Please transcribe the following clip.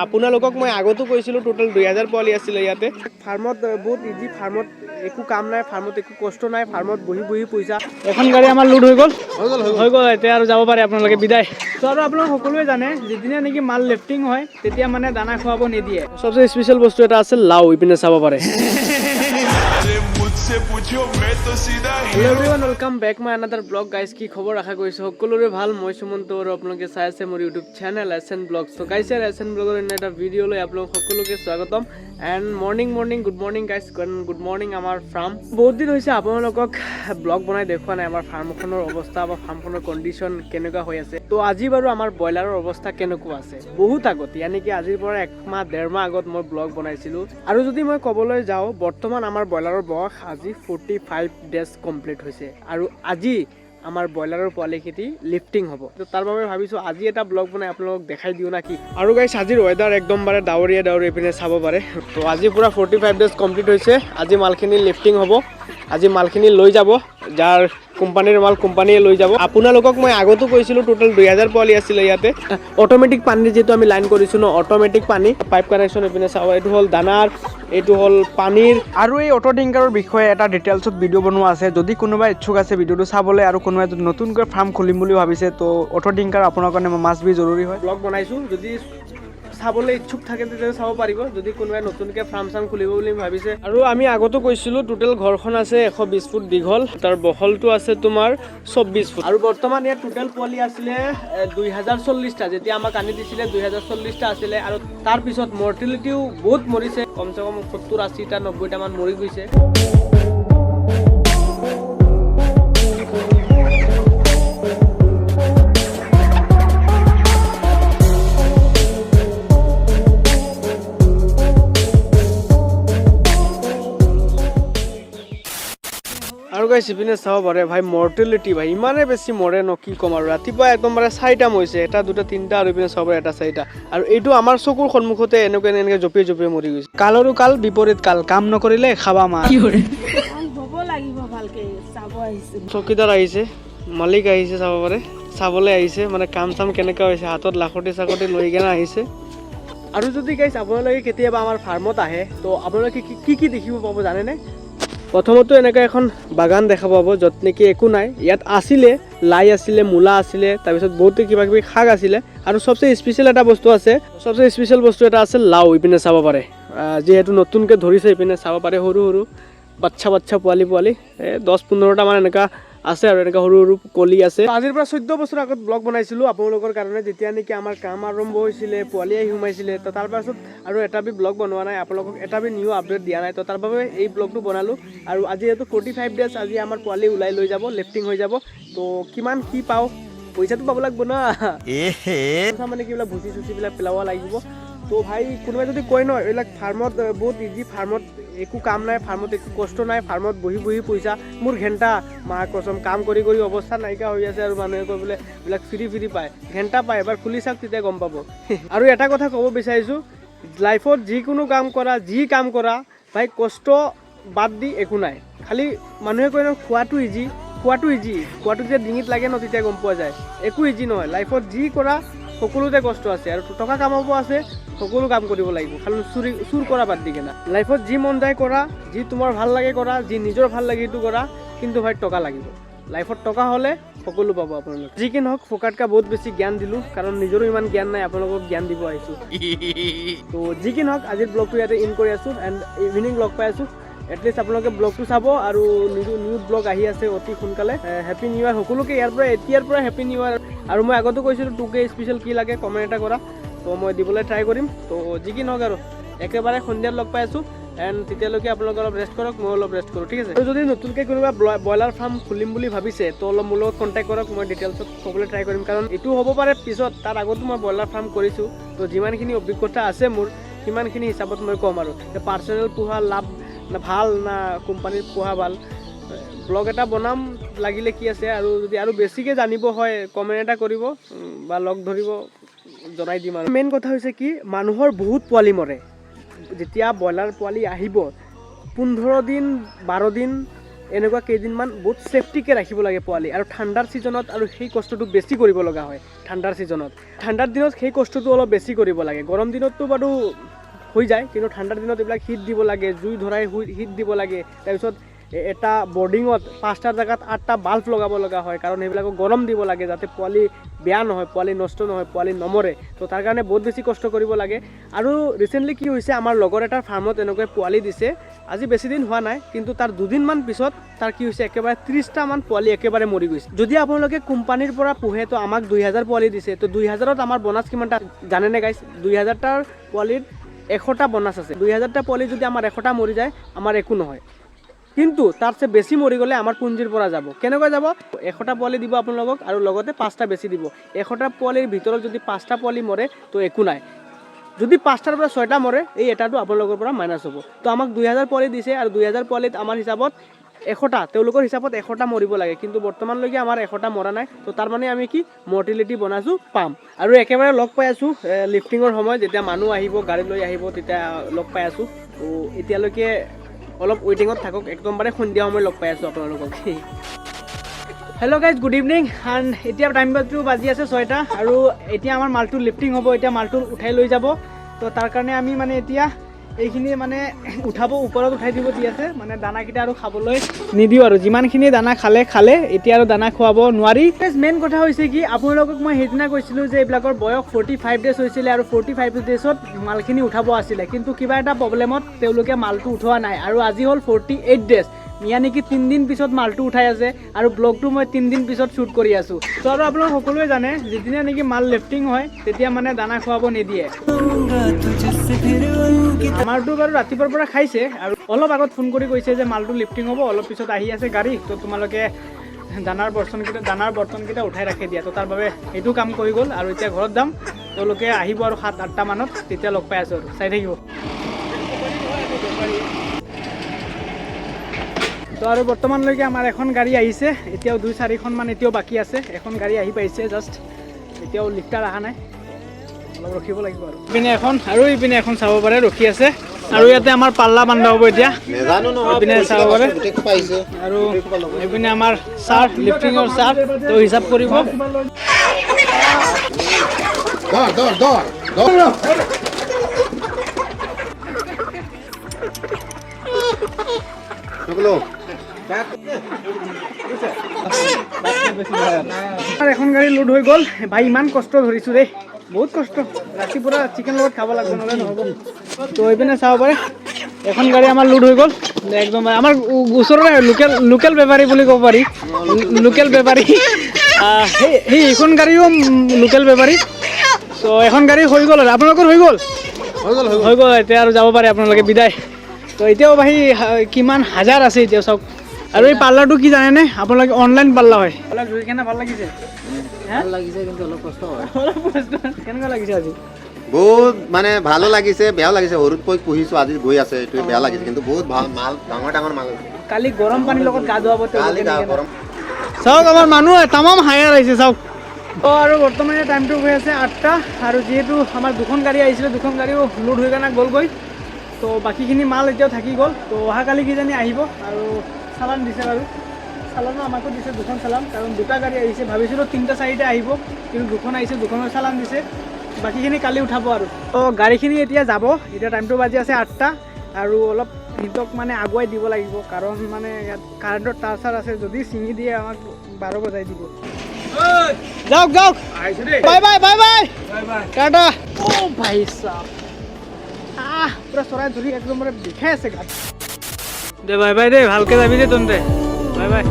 আপোনালোকক মই আগতো কৈছিলোঁ টোটেল 2000 পোৱালি আছিলে ইয়াতে। ফাৰ্মত বহুত ইজি, ফাৰ্মত একো কাম নাই, ফাৰ্মত একো কষ্ট নাই, ফাৰ্মত বহি বহি পইচা। এখন গাড়ী আমাৰ লোড হৈ গ'ল এতিয়া আৰু যাব পাৰে আপোনালোকে বিদায়। তো আৰু আপোনালোক সকলোৱে জানে যিদিনা নেকি মাল লিফটিং হয় তেতিয়া মানে দানা খুৱাব নিদিয়ে। সবচে স্পেচিয়েল বস্তু এটা আছে লাও, ইপিনে চাব পাৰে। হেল্ল' এভৰিৱান, ৱেলকাম বেক মাই আনাদাৰ ব্লগ গাইজ। কি খবৰ, আশা কৰিছোঁ সকলোৰে ভাল। মই সুমন্ত আৰু আপোনালোকে চাই আছে মোৰ ইউটিউব চেনেল এছএন ব্লগছ। তো গাইজ এছএন ব্লগৰ এটা ভিডিঅ'লৈ আপোনালোক সকলোকে স্বাগতম। And morning good morning guys, good morning আমাৰ ফাৰ্ম। বহুত দিন হৈছে আপোনালোকক ব্লগ বনাই দেখুওৱা নাই আমাৰ ফাৰ্মখনৰ অৱস্থা বা ফাৰ্মখনৰ কণ্ডিশ্যন কেনেকুৱা হৈ আছে। তো আজি বাৰু আমাৰ ব্ৰইলাৰৰ অৱস্থা কেনেকুৱা আছে, বহুত আগত ইয়ানি কি আজিৰ পৰা 1 মাহ 1.5 মাহ আগত মই ব্লগ বনাইছিলোঁ। আৰু যদি মই ক'বলৈ যাওঁ, বৰ্তমান আমাৰ ব্ৰইলাৰৰ বয়স আজি 45 ডেজ কমপ্লিট হৈছে। আৰু আজি আমাৰ ব্ৰইলাৰৰ পোৱালি খেতি লিফটিং হ'ব। তো তাৰ বাবে ভাবিছোঁ আজি এটা ব্লগ বনাই আপোনালোকক দেখাই দিওঁ না কি। আৰু গাইছ আজিৰ ৱেডাৰ একদম বাৰে ডাৱৰীয়া পিনে চাব পাৰে। তো আজি পুৰা 45 ডেজ কমপ্লিট হৈছে। আজি মালখিনি লিফটিং হ'ব, আজি মালখিনি লৈ যাব, যাৰ কোম্পানীৰ মাল কোম্পানীয়ে লৈ যাব। আপোনালোকক মই আগতো কৈছিলোঁ টোটেল 2000 পোৱালি আছিলে ইয়াতে। অট'মেটিক পানী যিটো আমি লাইন কৰিছোঁ ন, অট'মেটিক পানী পাইপ কানেকশ্যন এইপিনে চাব। এইটো হ'ল দানাৰ, এইটো হ'ল পানীৰ। আৰু এই অটো ডিংকাৰৰ বিষয়ে এটা ডিটেইলছত ভিডিঅ' বনোৱা আছে। যদি কোনোবা ইচ্ছুক আছে ভিডিঅ'টো চাবলৈ, আৰু কোনোবাই যদি নতুনকৈ ফাৰ্ম খুলিম বুলি ভাবিছে, তো অটো ডিংকাৰ আপোনাৰ কাৰণে মাষ্ট বি জৰুৰী হয়। ব্লগ বনাইছোঁ, যদি চাবলৈ ইচ্ছুক থাকে তেতিয়া চাব পাৰিব, যদি কোনোবাই নতুনকৈ ফাৰ্ম খুলিব বুলি ভাবিছে। আৰু আমি আগতো কৈছিলোঁ টোটেল ঘৰখন আছে 120 ফুট দীঘল, তাৰ বহলটো আছে তোমাৰ 24 ফুট। আৰু বৰ্তমান ইয়াত টোটেল পোৱালি আছিলে 2040টা। যেতিয়া আমাক আনি দিছিলে 2040টা আছিলে। আৰু তাৰপিছত মৰ্টেলিটিও বহুত মৰিছে, কমচে কম 70-80টা 90টা মান মৰি গৈছে। আৰু গাইছ ইপিনে চাব পাৰে ভাই, মৰ্টেলিটি ভাই ইমানে বেছি মৰে ন, কি ক'ম। আৰু ৰাতিপুৱা একদম মানে 4টা মৰিছে, 1 2 3টা, আৰু ইপিনে চাব পাৰে 1 4টা। আৰু এইটো আমাৰ চকুৰ সন্মুখতে এনেকৈ জঁপিয়াই মৰি গৈছে। কালৰো কাল বিপৰীত কাল, কাম নকৰিলে খাবা মাৰ। চকীদাৰ আহিছে, মালিক আহিছে, চাব পাৰে, চাবলৈ আহিছে, মানে কাম চাম কেনেকুৱা হৈছে, হাতত লাখতি চাকতি লৈ কেনে আহিছে। আৰু যদি গাইছ আপোনালোকে কেতিয়াবা আমাৰ ফাৰ্মত আহে, তো আপোনালোকে কি দেখিব পাব জানেনে? প্ৰথমতো এনেকৈ এখন বাগান দেখা পাব, য'ত নেকি একো নাই। ইয়াত আছিলে লাই আছিলে, মূলা আছিলে, তাৰপিছত বহুতো কিবা কিবি শাক আছিলে। আৰু সবচে স্পেচিয়েল এটা বস্তু আছে, সবচে স্পেচিয়েল বস্তু এটা আছে লাও, ইপিনে চাব পাৰে। যিহেতু নতুনকৈ ধৰিছে, ইপিনে চাব পাৰে সৰু সৰু বাচ্চা পোৱালি 10-15টা মান এনেকুৱা আছে, আৰু এনেকুৱা সৰু সৰু কলি আছে। আজিৰ পৰা 14 বছৰ আগত ব্লগ বনাইছিলোঁ আপোনালোকৰ কাৰণে, যেতিয়া নেকি আমাৰ কাম আৰম্ভ হৈছিলে, পোৱালি আহি সোমাইছিলে। তো তাৰপাছত আৰু এটা বি ব্লগ বনোৱা নাই, আপোনালোকক এটা বি নিউ আপডেট দিয়া নাই। তো তাৰ বাবে এই ব্লগটো বনালোঁ। আৰু আজি যিহেতু 45 ডেজ, আজি আমাৰ পোৱালি ওলাই লৈ যাব, লিফটিং হৈ যাব। তো কিমান কি পাওঁ, পইচাটো পাব লাগিব না, মানে কি এইবিলাক ভুচি চুচিবিলাক পেলাব লাগিব। তো ভাই কোনোবাই যদি কয় ন এইবিলাক ফাৰ্মত বহুত ইজি, ফাৰ্মত একো কাম নাই, ফাৰ্মত একো কষ্ট নাই, ফাৰ্মত বহি বহি পইচা, মোৰ ঘণ্টা মাহ কচম কাম কৰি অৱস্থা নাইকিয়া হৈ আছে। আৰু মানুহে কৈ বোলে এইবিলাক ফ্ৰী পায়, ঘণ্টা পায়, এবাৰ খুলি চাওক তেতিয়া গম পাব। আৰু এটা কথা ক'ব বিচাৰিছোঁ, লাইফত যিকোনো কাম কৰা, যি কাম কৰা ভাই, কষ্ট বাদ দি একো নাই। খালি মানুহে কয় ন খোৱাটো ইজি, খোৱাটো যেতিয়া ডিঙিত লাগে ন তেতিয়া গম পোৱা যায়। একো ইজি নহয় লাইফত, যি কৰা সকলোতে কষ্ট আছে। আৰু টকা কামাব আছে, সকলো কাম কৰিব লাগিব, খালি চুৰ কৰা বাদ দি কেনে। লাইফত যি মন যায় কৰা, যি তোমাৰ ভাল লাগে কৰা, যি নিজৰ ভাল লাগে সেইটো কৰা, কিন্তু ভাই টকা লাগিব। লাইফত টকা হ'লে সকলো পাব আপোনালোকে। যি কি নহওক, ফকাতকা বহুত বেছি জ্ঞান দিলোঁ, কাৰণ নিজৰো ইমান জ্ঞান নাই, আপোনালোকক জ্ঞান দিব আহিছোঁ। তো যি কি নহওক, আজিৰ ব্লগটো ইয়াতে ইন কৰি আছোঁ। এণ্ড ইভিনিং ব্লগ পাই আছোঁ। এটলিষ্ট আপোনালোকে ব্লগটো চাব। আৰু নিউ ব্লগ আহি আছে অতি সোনকালে। হেপী নিউ ইয়াৰ সকলোকে এতিয়াৰ পৰা হেপী নিউ ইয়াৰ। আৰু মই আগতো কৈছিলোঁ 2K স্পেচিয়েল কি লাগে কমেণ্ট এটা কৰা, তো মই দিবলৈ ট্ৰাই কৰিম। তো যি কি নহওক, আৰু একেবাৰে সন্ধিয়াত লগ পাই আছোঁ। এণ্ড তেতিয়ালৈকে আপোনালোকে অলপ ৰেষ্ট কৰক, মই অলপ ৰেষ্ট কৰোঁ, ঠিক আছে। আৰু যদি নতুনকৈ কোনোবা ব্ৰইলাৰ ফাৰ্ম খুলিম বুলি ভাবিছে, তো অলপ মোৰ লগত কণ্টেক্ট কৰক, মই ডিটেইলছত ক'বলৈ ট্ৰাই কৰিম। কাৰণ এইটো হ'ব পাৰে পিছত, তাৰ আগতো মই ব্ৰইলাৰ ফাৰ্ম কৰিছোঁ। তো যিমানখিনি অভিজ্ঞতা আছে মোৰ, সিমানখিনি হিচাপত মই ক'ম। আৰু পাৰ্চনেল পোহা লাভ না ভাল না কোম্পানীৰ পোহা ভাল, ব্লগ এটা বনাম লাগিলে কি আছে। আৰু যদি আৰু বেছিকৈ জানিব হয় কমেণ্ট এটা কৰিব বা লগ ধৰিব, জনাই দিম। আৰু মেইন কথা হৈছে কি, মানুহৰ বহুত পোৱালি মৰে। যেতিয়া ব্ৰইলাৰ পোৱালি আহিব 15 দিন 12 দিন এনেকুৱা কেইদিনমান বহুত ছেফটিকৈ ৰাখিব লাগে পোৱালি। আৰু ঠাণ্ডাৰ ছিজনত আৰু সেই কষ্টটো বেছি কৰিব লগা হয়। ঠাণ্ডাৰ ছিজনত, ঠাণ্ডাৰ দিনত সেই কষ্টটো অলপ বেছি কৰিব লাগে। গৰম দিনততো বাৰু হৈ যায়, কিন্তু ঠাণ্ডাৰ দিনত এইবিলাক হিট দিব লাগে, জুই ধৰাই হিট দিব লাগে। তাৰপিছত এটা বৰ্ডিঙত 5টা জেগাত 8টা বাল্ব লগাব লগা হয়, কাৰণ সেইবিলাকক গৰম দিব লাগে যাতে পোৱালি বেয়া নহয়, পোৱালি নষ্ট নহয়, পোৱালি নমৰে। তো তাৰ কাৰণে বহুত বেছি কষ্ট কৰিব লাগে। আৰু ৰিচেণ্টলি কি হৈছে, আমাৰ লগৰ এটাৰ ফাৰ্মত এনেকৈ পোৱালি দিছে। আজি বেছি দিন হোৱা নাই, কিন্তু তাৰ দুদিনমান পিছত তাৰ কি হৈছে, একেবাৰে 30টামান পোৱালি একেবাৰে মৰি গৈছে। যদি আপোনালোকে কোম্পানীৰ পৰা পোহে তো আমাক 2000 পোৱালি দিছে, তো 2000ত আমাৰ বোনাছ কিমানটা জানেনে গাইছ? 2000টাৰ পোৱালিত 100টা বোনাছ আছে। 2000টা পোৱালি যদি আমাৰ 100টা মৰি যায়, আমাৰ একো নহয়। কিন্তু তাতছে বেছি মৰি গ'লে আমাৰ পুঞ্জিৰ পৰা যাব। কেনেকৈ যাব? 100টা পোৱালি দিব আপোনালোকক আৰু লগতে 5টা বেছি দিব। 100টা পোৱালিৰ ভিতৰত যদি 5টা পোৱালি মৰে তো একো নাই। যদি 5টাৰ পৰা 6টা মৰে, এই এটাটো আপোনালোকৰ পৰা মাইনাছ হ'ব। তো আমাক 2000 পোৱালি দিছে, আৰু 2000 পোৱালিত আমাৰ হিচাপত 100টা, তেওঁলোকৰ হিচাপত 100টা মৰিব লাগে, কিন্তু বৰ্তমানলৈকে আমাৰ 100টা মৰা নাই। তো তাৰ মানে আমি কি মৰ্টিলিটি বোনাছো পাম। আৰু একেবাৰে লগ পাই আছোঁ লিফটিঙৰ সময়ত, যেতিয়া মানুহ আহিব, গাড়ী লৈ আহিব, তেতিয়া লগ পাই আছোঁ। তো এতিয়ালৈকে অলপ ৱেইটিঙত থাকক, একদমবাৰে সন্ধিয়া সময় লগ পাই আছোঁ আপোনালোকক। Hello' guys, good evening. And এতিয়া টাইমটো বাজি আছে 6টা, আৰু এতিয়া আমাৰ মালটো লিফটিং হ'ব। এতিয়া মালটো উঠাই লৈ যাব। তো তাৰ কাৰণে আমি মানে এতিয়া এইখিনি মানে উঠাব, ওপৰত উঠাই দিব দি আছে। মানে দানাকেইটা আৰু খাবলৈ নিদিওঁ, আৰু যিমানখিনি দানা খালে এতিয়া আৰু দানা খুৱাব নোৱাৰি। মেইন কথা হৈছে কি, আপোনালোকক মই সেইদিনা কৈছিলোঁ যে এইবিলাকৰ বয়স 45 ডেজ হৈছিলে, আৰু 45 ডেজত মালখিনি উঠাব আছিলে, কিন্তু কিবা এটা প্ৰব্লেমত তেওঁলোকে মালটো উঠোৱা নাই। আৰু আজি হ'ল 48 ডেজ, ইয়ানি কি 3 দিন পিছত মালটো উঠাই আছে, আৰু ব্লগটো মই 3 দিন পিছত শ্বুট কৰি আছোঁ। তো আৰু আপোনালোক সকলোৱে জানে, যিদিনা নেকি মাল লিফটিং হয় তেতিয়া মানে দানা খুৱাব নিদিয়ে। আমাৰটো বাৰু ৰাতিপুৱাৰ পৰা খাইছে, আৰু অলপ আগত ফোন কৰি কৈছে যে মালটো লিফটিং হ'ব, অলপ পিছত আহি আছে গাড়ী, তো তোমালোকে দানাৰ বৰ্তনকেইটা উঠাই ৰাখি দিয়া। তো তাৰ বাবে সেইটো কাম কৰি গ'ল, আৰু এতিয়া ঘৰত যাম। তেওঁলোকে আহিব আৰু 7-8টা মানত, তেতিয়া লগ পাই আছোঁ। আৰু চাই থাকিব। তো আৰু বৰ্তমানলৈকে আমাৰ এখন গাড়ী আহিছে, এতিয়াও 2-4খনমান এতিয়াও বাকী আছে। এখন গাড়ী আহি পাইছে জাষ্ট, এতিয়াও লিফ্টাৰ অহা নাই, অলপ ৰখিব লাগিব। আৰু ইপিনে এখন, আৰু ইপিনে এখন চাব পাৰে ৰখি আছে। আৰু ইয়াতে আমাৰ পাল্লা বান্ধা হ'ব এতিয়া, ইপিনে চাব পাৰে। আৰু এইপিনে আমাৰ ছাৰ, লিফটিঙৰ ছাৰ, তো হিচাপ কৰিব। এখন গাড়ী লোড হৈ গ'ল। ভাই ইমান কষ্ট ধৰিছোঁ দেই, বহুত কষ্ট। ৰাতিপুৱা চিকেন লগত খাব লাগিব, নহ'লে নহ'ব। তো এইপিনে চাব পাৰে, এখন গাড়ী আমাৰ লোড হৈ গ'ল। একদম আমাৰ ওচৰৰে লোকেল বেপাৰী বুলি ক'ব পাৰি, লোকেল বেপাৰী। সেই এইখন গাড়ীও লোকেল বেপাৰী। তো এখন গাড়ী হৈ গ'ল, আৰু আপোনালোকৰ হৈ গ'ল। এতিয়া আৰু যাব পাৰে আপোনালোকে, বিদায়। তো এতিয়াও ভাই কিমান হাজাৰ আছে এতিয়া চাওক। আৰু এই পাৰ্লাৰটো কি জানেনে, আপোনালোকে অনলাইন পাৰ্লাৰ হয়। ধুই কেনে ভাল লাগিছে? ভাল লাগিছে, কিন্তু অলপ কষ্ট হয়। কেনেকুৱা লাগিছে আজি? বহুত মানে ভালো লাগিছে, বেয়াও লাগিছে। সৰুত পুহিছোঁ, আজি গৈ আছে, এইটো বেয়া লাগিছে, কিন্তু বহুত ভাল মাল, ডাঙৰ মাল। কালি গৰম পানীৰ লগত গা ধুৱাব। চাওক আমাৰ মানুহ তামাম হায়াৰ আহিছে চাওক। আৰু বৰ্তমানে টাইমটো হৈ আছে 8টা, আৰু যিহেতু আমাৰ দুখন গাড়ী আহিছিলে, দুখন গাড়ীও লোড হৈ কেনে গ'লগৈ। তো বাকীখিনি মাল এতিয়াও থাকি গ'ল। তো অহাকালি কিজানি আহিব। আৰু চালান দিছে বাৰু, চালানো আমাকো দিছে, 2খন চালান, কাৰণ 2টা গাড়ী আহিছে। ভাবিছিলোঁ 3-4টা আহিব, কিন্তু 2খন আহিছে, 2খনৰ চালান দিছে। বাকীখিনি কালি উঠাব। আৰু তো গাড়ীখিনি এতিয়া যাব। এতিয়া টাইমটো বাজি আছে 8টা, আৰু অলপ সিহঁতক মানে আগুৱাই দিব লাগিব, কাৰণ মানে ইয়াত কাৰেণ্টৰ তাঁৰ আছে, যদি ছিঙি দিয়ে আমাক 12 বজাই দিব। যাওক বাই বাই টাটা। ভাই চাহ পুৰা চৰাই ধৰি একদম বিষাই আছে গাত। দে বাই বাই দে, ভালকে যাবি দে তন্তে, বাই বাই।